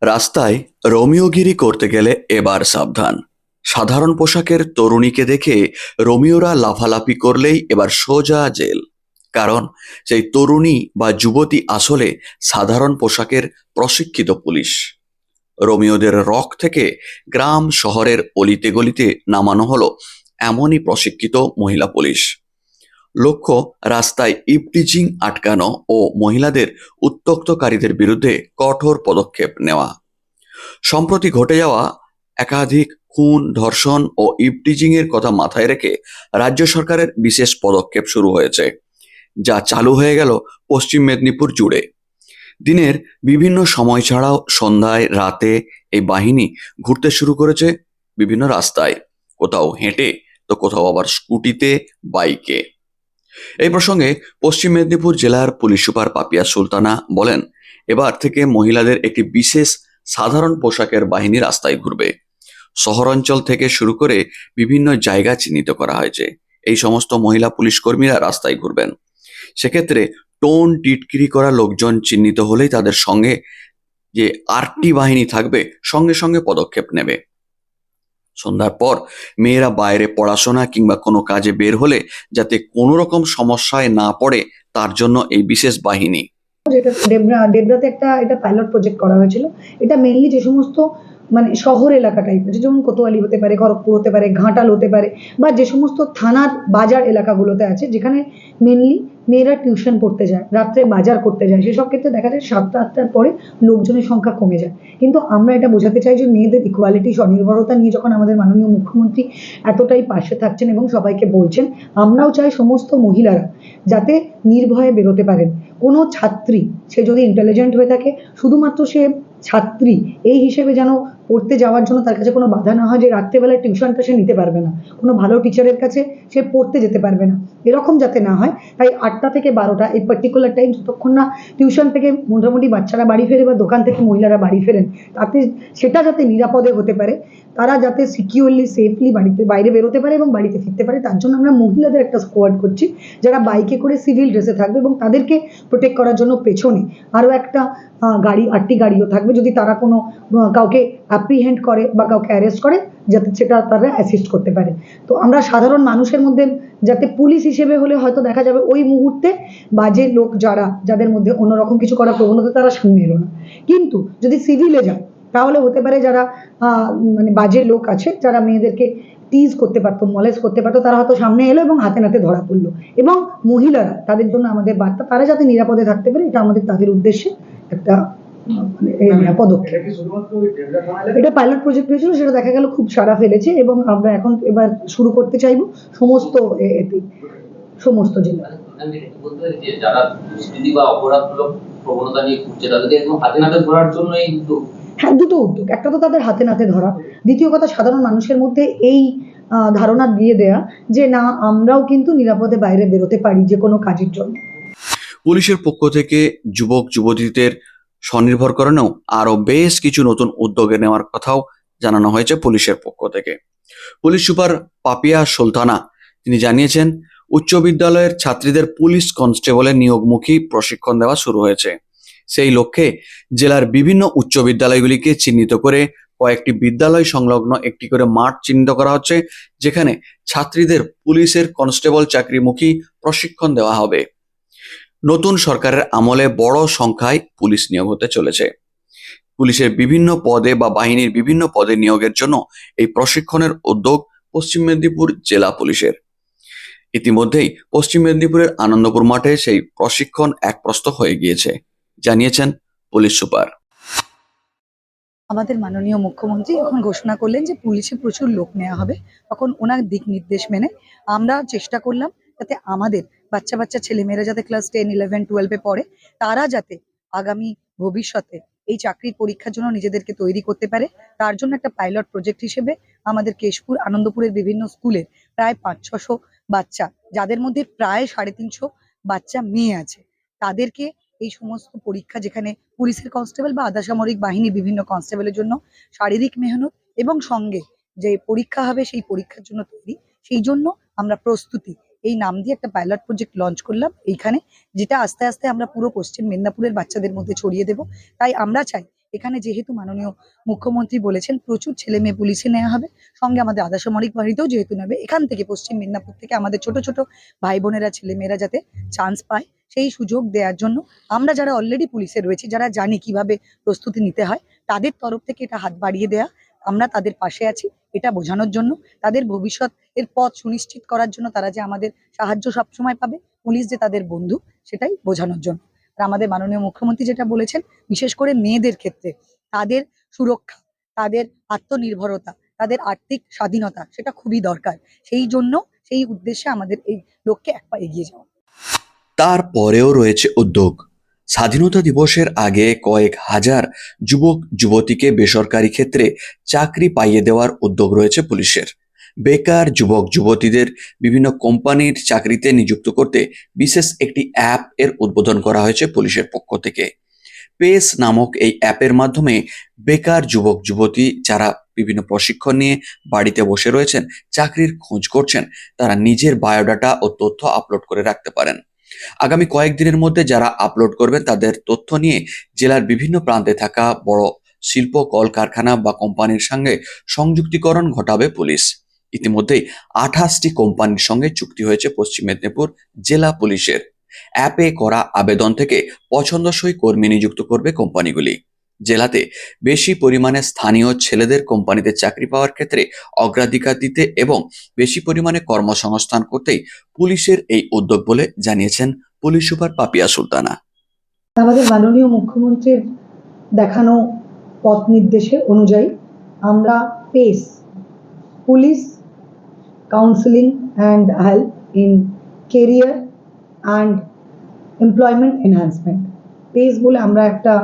রাস্তায় রোমিওগিরি করতে গেলে এবার সাবধান। সাধারণ পোশাকের তরুণীকে দেখে রোমিওরা লাফালাফি করলেই এবার সোজা জেল। কারণ সেই তরুণী বা যুবতী আসলে সাধারণ পোশাকের প্রশিক্ষিত পুলিশ। রোমিওদের রক থেকে গ্রাম শহরের অলিতে গলিতে নামানো হলো এমনই প্রশিক্ষিত মহিলা পুলিশ। লক্ষ্য, রাস্তায় ইভটিজিং আটকানো ও মহিলাদের উত্ত্যক্তকারীদের বিরুদ্ধে কঠোর পদক্ষেপ নেওয়া। সম্প্রতি ঘটে যাওয়া একাধিক খুন, ধর্ষণ ও ইভটিজিং এর কথা মাথায় রেখে রাজ্য সরকারের বিশেষ পদক্ষেপ শুরু হয়েছে, যা চালু হয়ে গেল পশ্চিম মেদিনীপুর জুড়ে। দিনের বিভিন্ন সময় ছাড়াও সন্ধ্যায়, রাতে এই বাহিনী ঘুরতে শুরু করেছে বিভিন্ন রাস্তায়, কোথাও হেঁটে তো কোথাও আবার স্কুটিতে, বাইকে। এই প্রসঙ্গে পশ্চিম মেদিনীপুর জেলার পুলিশ সুপার পাপিয়া সুলতানা বলেন, এবার থেকে মহিলাদের একটি বিশেষ সাধারণ পোশাকের বাহিনী রাস্তায় ঘুরবে। শহরাঞ্চল থেকে শুরু করে বিভিন্ন জায়গা চিহ্নিত করা হয়েছে। এই সমস্ত মহিলা পুলিশ কর্মীরা রাস্তায় ঘুরবেন। সেক্ষেত্রে টোন টিটকিরি করা লোকজন চিহ্নিত হলেই তাদের সঙ্গে যে আরটি বাহিনী থাকবে সঙ্গে সঙ্গে পদক্ষেপ নেবে। সন্ধ্যার পর মেয়েরা বাইরে পড়াশোনা কিংবা কোনো কাজে বের হলে যাতে কোনো রকম সমস্যায় না পড়ে তার জন্য এই বিশেষ বাহিনী। যেটা ডেবরাতে এটা পাইলট প্রজেক্ট করা হয়েছিল। এটা মেইনলি যে সমস্ত মানে শহর এলাকা টাইপের, যেমন কোতোয়ালি হতে পারে, খড়গপুর হতে পারে, ঘাটাল হতে পারে, বা যে সমস্ত থানার বাজার এলাকাগুলোতে আছে যেখানে মেনলি মেয়েরা টিউশন পড়তে যায়, রাত্রে বাজার করতে যায়, সেসব ক্ষেত্রে দেখা যায় 7টা-8টার পরে লোকজনের সংখ্যা কমে যায়। কিন্তু আমরা এটা বোঝাতে চাই যে মেয়েদের ইকুয়ালিটি, স্বনির্ভরতা নিয়ে যখন আমাদের মাননীয় মুখ্যমন্ত্রী এতটাই পাশে থাকছেন এবং সবাইকে বলছেন, আমরাও চাই সমস্ত মহিলারা যাতে নির্ভয়ে বেরোতে পারেন। কোনো ছাত্রী, সে যদি ইন্টেলিজেন্ট হয়ে থাকে, শুধুমাত্র সে ছাত্রী এই হিসেবে যেন পড়তে যাওয়ার জন্য তার কাছে কোনো বাধা না হয় যে রাত্রেবেলায় টিউশনটা সে নিতে পারবে না, কোনো ভালো টিচারের কাছে সে পড়তে যেতে পারবে না, এরকম যাতে না হয়। তাই 8টা থেকে 12টা এই পার্টিকুলার টাইম, যতক্ষণ না টিউশন থেকে মোটামুটি বাচ্চারা বাড়ি ফেরে বা দোকান থেকে মহিলারা বাড়ি ফেরেন, তাতে সেটা যাতে নিরাপদে হতে পারে, তারা যাতে সিকিউরলি, সেফলি বাড়িতে বাইরে বেরোতে পারে এবং বাড়িতে ফিরতে পারে, তার জন্য আমরা মহিলাদের একটা স্কোয়াড করছি যারা বাইকে করে সিভিল ড্রেসে থাকবে এবং তাদেরকে প্রোটেক্ট করার জন্য পেছনে আরও একটা গাড়ি, আরটি গাড়িও থাকবে। যদি তারা কোনো কাউকে অ্যাপ্রিহেন্ড করে বা কাউকে অ্যারেস্ট করে, যাতে সেটা তারা অ্যাসিস্ট করতে পারে। তো আমরা সাধারণ মানুষের মধ্যে যাতে পুলিশ হিসেবে হলে হয়তো দেখা যাবে ওই মুহূর্তে বাজে লোক যাদের মধ্যে অন্যরকম কিছু করার প্রবণতা, তারা সামনে এলো না। কিন্তু যদি সিভিলে যায় তাহলে হতে পারে যারা মানে বাজে লোক আছে, যারা মেয়েদেরকে টিজ করতে পারতো, মলেজ করতে পারতো, তারা হয়তো সামনে এলো এবং হাতে নাতে ধরা পড়লো। এবং মহিলারা, তাদের জন্য আমাদের বার্তা, তারা যাতে নিরাপদে থাকতে পারে, এটা আমাদের তাদের উদ্দেশ্যে একটা পদক্ষেপ। এটা পাইলট প্রজেক্ট হয়েছিল, সেটা দেখা গেল খুব সাড়া ফেলেছে এবং আমরা এখন এবার শুরু করতে চাইবো সমস্ত সমস্ত জেলায়। যারা দুষ্কৃতি বা অপরাধমূলক প্রবণতা নিয়ে ঘুরছে তাদেরকে একদম হাতে নাতে ধরার জন্য এই উদ্যোগ। হ্যাঁ, দুটো উদ্যোগ। একটা তো তাদের হাতে নাতে ধরা, দ্বিতীয় কথা সাধারণ মানুষের মধ্যে এই ধারণা দিয়ে দেয়া যে না, আমরাও কিন্তু নিরাপদে বাইরে বেরোতে পারি যে কোনো কাজের জন্য। পুলিশের পক্ষ থেকে যুবক যুবতীদের স্বনির্ভর করানো আরো বেশ কিছু নতুন উদ্যোগে নেওয়ার কথাও জানানো হয়েছে পুলিশের পক্ষ থেকে। পুলিশ সুপার পাপিয়া সুলতানা তিনি জানিয়েছেন, উচ্চ বিদ্যালয়ের ছাত্রীদের পুলিশ কনস্টেবলের নিয়োগমুখী প্রশিক্ষণ দেওয়া শুরু হয়েছে। সেই লক্ষ্যে জেলার বিভিন্ন উচ্চ বিদ্যালয়গুলিকে চিহ্নিত করে কয়েকটি বিদ্যালয় সংলগ্ন একটি করে মাঠ চিহ্নিত করা হচ্ছে, যেখানে ছাত্রীদের পুলিশের কনস্টেবল চাকরিমুখী প্রশিক্ষণ দেওয়া হবে। নতুন সরকারের আমলে বড় সংখ্যায় পুলিশ নিয়োগ হতে চলেছে। পুলিশের বিভিন্ন পদে বা বাহিনীর বিভিন্ন পদে নিয়োগের জন্য এই প্রশিক্ষণের উদ্যোগ পশ্চিম মেদিনীপুর জেলা পুলিশের। ইতিমধ্যেই পশ্চিম মেদিনীপুরের আনন্দপুর মাঠে সেই প্রশিক্ষণ একপ্রস্ত হয়ে গিয়েছে, জানিয়েছেন পুলিশ সুপার। আমাদের মাননীয় মুখ্যমন্ত্রী যখন ঘোষণা করলেন যে পুলিশে প্রচুর লোক নেওয়া হবে, তখন ওনার দিক নির্দেশ মেনে আমরা চেষ্টা করলাম যাতে আমাদের বাচ্চা বাচ্চা ছেলেমেয়েরা যাতে ক্লাস 10, 11, 12-এ পড়ে, তারা যাতে আগামী ভবিষ্যতে এই চাকরির পরীক্ষার জন্য নিজেদেরকে তৈরি করতে পারে। তার জন্য একটা পাইলট প্রজেক্ট হিসেবে আমাদের কেশপুর, আনন্দপুরের বিভিন্ন স্কুলের প্রায় 500-600 বাচ্চা, যাদের মধ্যে প্রায় 350 বাচ্চা মেয়ে আছে, তাদেরকে এই সমস্ত পরীক্ষা, যেখানে পুলিশের কনস্টেবল বা আধা সামরিক বাহিনীর বিভিন্ন কনস্টেবলের জন্য শারীরিক মেহনত এবং সঙ্গে যে পরীক্ষা হবে সেই পরীক্ষার জন্য তৈরি, সেই জন্য আমরা প্রস্তুতি এই নাম দিয়ে একটা পাইলট প্রজেক্ট লঞ্চ করলাম এইখানে, যেটা আস্তে আস্তে আমরা পুরো পশ্চিম মেদিনীপুরের বাচ্চাদের মধ্যে ছড়িয়ে দেব। তাই আমরা চাই এখানে যেহেতু মাননীয় মুখ্যমন্ত্রী বলেছেন প্রচুর ছেলে মেয়ে পুলিশে নেওয়া হবে, সঙ্গে আমাদের আধাসামরিক বাহিনীতেও যেহেতু নেবে, এখান থেকে পশ্চিম মেদিনীপুর থেকে আমাদের ছোট ছোট ভাই বোনেরা ছেলে মেয়েরা যাতে চান্স পায় সেই সুযোগ দেওয়ার জন্য আমরা যারা অলরেডি পুলিশে রয়েছি, যারা জানি কিভাবে প্রস্তুতি নিতে হয়, তাদের তরফ থেকে এটা হাত বাড়িয়ে দেয়া, আমরা তাদের পাশে আছি এটা বোঝানোর জন্য, তাদের ভবিষ্যৎ এর পথ সুনিশ্চিত করার জন্য, তারা যে আমাদের সাহায্য সবসময় পাবে, পুলিশ যে তাদের বন্ধু সেটাই বোঝানোর জন্য। আর আমাদের মাননীয় মুখ্যমন্ত্রী যেটা বলেছেন, বিশেষ করে মেয়েদের ক্ষেত্রে তাদের সুরক্ষা, তাদের আত্মনির্ভরতা, তাদের আর্থিক স্বাধীনতা সেটা খুবই দরকার। সেই জন্য সেই উদ্দেশ্যে আমাদের এই লক্ষ্যে এক পা এগিয়ে যাওয়া। তারপরেও রয়েছে উদ্যোগ। স্বাধীনতা দিবসের আগে কয়েক হাজার যুবক যুবতীকে বেসরকারি ক্ষেত্রে চাকরি পাইয়ে দেওয়ার উদ্যোগ রয়েছে পুলিশের। বেকার যুবক যুবতীদের বিভিন্ন কোম্পানির চাকরিতে নিযুক্ত করতে বিশেষ একটি অ্যাপ এর উদ্বোধন করা হয়েছে পুলিশের পক্ষ থেকে। পেস নামক এই অ্যাপের মাধ্যমে বেকার যুবক যুবতী যারা বিভিন্ন প্রশিক্ষণ নিয়ে বাড়িতে বসে রয়েছেন, চাকরির খোঁজ করছেন, তারা নিজের বায়োডাটা ও তথ্য আপলোড করে রাখতে পারেন। আগামী কয়েকদিনের মধ্যে যারা আপলোড করবেন তাদের তথ্য নিয়ে জেলার বিভিন্ন প্রান্তে থাকা বড় শিল্প কলকারখানা বা কোম্পানির সঙ্গে সংযুক্তিকরণ ঘটাবে পুলিশ। ইতিমধ্যেই 28টি কোম্পানির সঙ্গে চুক্তি হয়েছে পশ্চিম মেদিনীপুর জেলা পুলিশের। অ্যাপে করা আবেদন থেকে পছন্দসই কর্মী নিযুক্ত করবে কোম্পানিগুলি। জেলাতে বেশি পরিমাণে স্থানীয় ছেলেদের কোম্পানিতে চাকরি পাওয়ার ক্ষেত্রে অগ্রাধিকার দিতে এবং বেশি পরিমাণে কর্মসংস্থান করতেই পুলিশের এই উদ্যোগ বলে জানিয়েছেন পুলিশ সুপার পাপিয়া সুলতানা। আমাদের মাননীয় মুখ্যমন্ত্রীর দেখানো পথ নির্দেশে অনুযায়ী আমরা pace police counselling and help in career and employment enhancement pace বলে আমরা একটা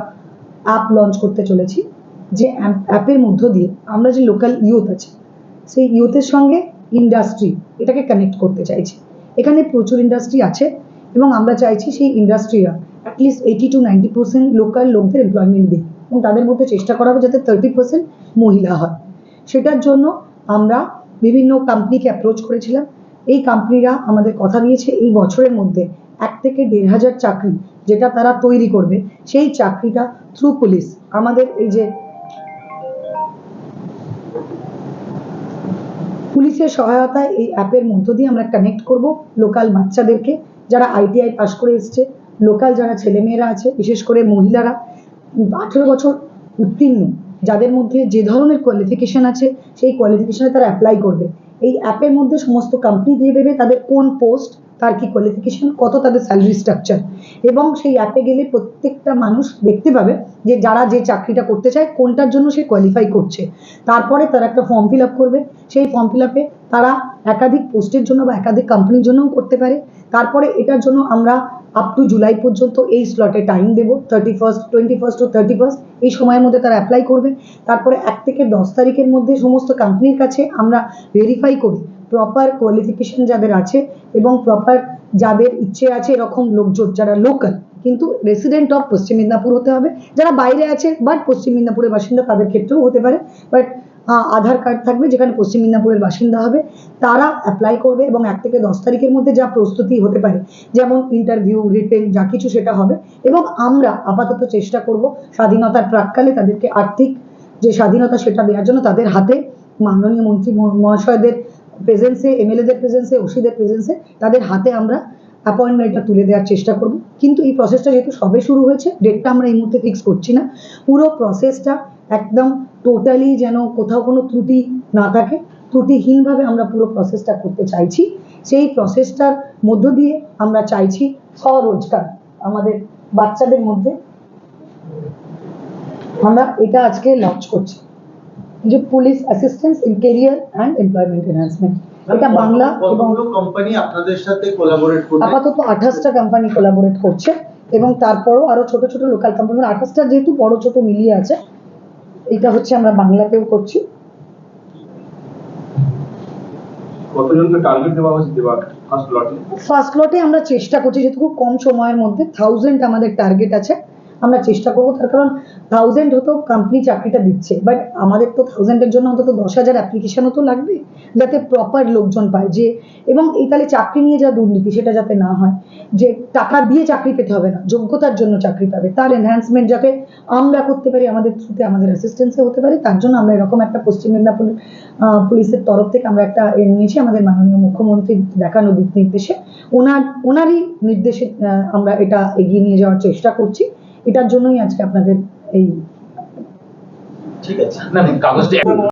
অ্যাপ লঞ্চ করতে চলেছি, যে অ্যাপের মধ্য দিয়ে আমরা যে লোকাল ইউথ আছে সেই ইউথের সঙ্গে ইন্ডাস্ট্রি এটাকে কানেক্ট করতে চাইছি। এখানে প্রচুর ইন্ডাস্ট্রি আছে এবং আমরা চাইছি সেই ইন্ডাস্ট্রিরা অ্যাটলিস্ট 80-90% লোকাল লোকদের এমপ্লয়মেন্ট দিই এবং তাদের মধ্যে চেষ্টা করা হবে যাতে 30% মহিলা হয়। সেটার জন্য আমরা বিভিন্ন কোম্পানিকে অ্যাপ্রোচ করেছিলাম। এই কোম্পানিরা আমাদের কথা দিয়েছে এই বছরের মধ্যে 1 থেকে 1,500 চাকরি যেটা তারা তৈরি করবে, সেই চাকরিটা থ্রু পুলিশ আমাদের এই যে পুলিশের সহায়তায় এই অ্যাপের মধ্য দিয়ে আমরা কানেক্ট করব লোকাল বাচ্চাদেরকে যারা ITI পাস করে এসছে, লোকাল যারা ছেলেমেয়েরা আছে বিশেষ করে মহিলারা 18 বছর উত্তীর্ণ, যাদের মধ্যে যে ধরনের কোয়ালিফিকেশন আছে সেই কোয়ালিফিকেশনে তারা অ্যাপ্লাই করবে। এই অ্যাপের মধ্যে সমস্ত কোম্পানি দিয়ে দেবে তাদের কোন পোস্ট, তার কি কোয়ালিফিকেশন, কত তাদের স্যালারি স্ট্রাকচার, এবং সেই অ্যাপে গেলে প্রত্যেকটা মানুষ দেখতে পাবে যে যারা যে চাকরিটা করতে চায় কোনটার জন্য সে কোয়ালিফাই করছে। তারপরে তারা একটা ফর্ম ফিল আপ করবে, সেই ফর্ম ফিল আপে তারা একাধিক পোস্টের জন্য বা একাধিক কোম্পানির জন্যও করতে পারে। তারপরে এটার জন্য আমরা আপ টু জুলাই পর্যন্ত এই স্লটে টাইম দেবো, 21st to 31st এই সময়ের মধ্যে তারা অ্যাপ্লাই করবে। তারপরে 1 থেকে 10 তারিখের মধ্যে সমস্ত কোম্পানির কাছে আমরা ভেরিফাই করি প্রপার কোয়ালিফিকেশন যাদের আছে এবং প্রপার যাদের ইচ্ছে আছে এরকম লোকজন যারা লোকাল কিন্তু রেসিডেন্ট অফ পশ্চিম মেদিনীপুর হতে হবে, যারা বাইরে আছে বাট পশ্চিম মেদিনীপুরের বাসিন্দা তাদের ক্ষেত্রেও হতে পারে, বাট আধার কার্ড থাকবে যেখানে পশ্চিম মেদিনীপুরের বাসিন্দা হবে, তারা অ্যাপ্লাই করবে এবং 1 থেকে 10 তারিখের মধ্যে যা প্রস্তুতি হতে পারে যেমন ইন্টারভিউ রিটেন যা কিছু সেটা হবে। এবং আমরা আপাতত চেষ্টা করব স্বাধীনতার প্রাক্কালে তাদেরকে আর্থিক যে স্বাধীনতা সেটা দেওয়ার জন্য তাদের হাতে মাননীয় মন্ত্রী মহাশয়দের প্রেজেন্সে, MLA-দের প্রেজেন্সে, ওসিদের প্রেজেন্সে তাদের হাতে আমরা অ্যাপয়েন্টমেন্টটা তুলে দেওয়ার চেষ্টা করব। কিন্তু এই প্রসেসটা যেহেতু সবে শুরু হয়েছে, ডেটটা আমরা এই মুহূর্তে ফিক্স করছি না। পুরো প্রসেসটা একদম টোটালি যেন কোথাও কোনো ত্রুটি না থাকে, ত্রুটিহীনভাবে আমরা পুরো প্রসেসটা করতে চাইছি। সেই প্রসেসটার মধ্য দিয়ে আমরা চাইছি স্বরোজগার আমাদের বাচ্চাদের মধ্যে, আমরা এটা আজকে লঞ্চ করছি যে police assistance in career and employment enhancement. এটা বাংলা এবং কোম্পানি আপনাদের সাথে কোলাবোরেট করছে, আপাতত 28টা কোম্পানি কোলাবোরেট করছে এবং তারপরও আরো ছোট ছোট লোকাল কোম্পানি 28টা যেহেতু বড় ছোট মিলিয়ে আছে, এটা হচ্ছে আমরা বাংলাতেও করছি। কতজনকে টার্গেট দেওয়া হয়েছে ফার্স্ট লটে? ফার্স্ট লটে আমরা চেষ্টা করছি যেহেতু খুব কম সময়ের মধ্যে 1000 আমাদের টার্গেট আছে, আমরা চেষ্টা করবো। তার কারণ 1000 হতো কোম্পানি চাকরিটা দিচ্ছে, বাট আমাদের তো 1000-এর জন্য অন্তত 10,000 অ্যাপ্লিকেশনও তো লাগবে, যাতে প্রপার লোকজন পায় যে, এবং এই তাহলে চাকরি নিয়ে যা দুর্নীতি সেটা যাতে না হয়, যে টাকা দিয়ে চাকরি পেতে হবে না, যোগ্যতার জন্য চাকরি পাবে, তার এনহ্যান্সমেন্ট যাতে আমরা করতে পারি, আমাদের থ্রুতে আমাদের অ্যাসিস্ট্যান্সে হতে পারে, তার জন্য আমরা এরকম একটা পশ্চিম মেদিনীপুর পুলিশের তরফ থেকে আমরা একটা নিয়েছি আমাদের মাননীয় মুখ্যমন্ত্রীর দেখানো দিক নির্দেশে, ওনারই নির্দেশে আমরা এটা এগিয়ে নিয়ে যাওয়ার চেষ্টা করছি। এটার জন্যই আজকে আপনাদের এই ঠিক আছে। না কাগজটা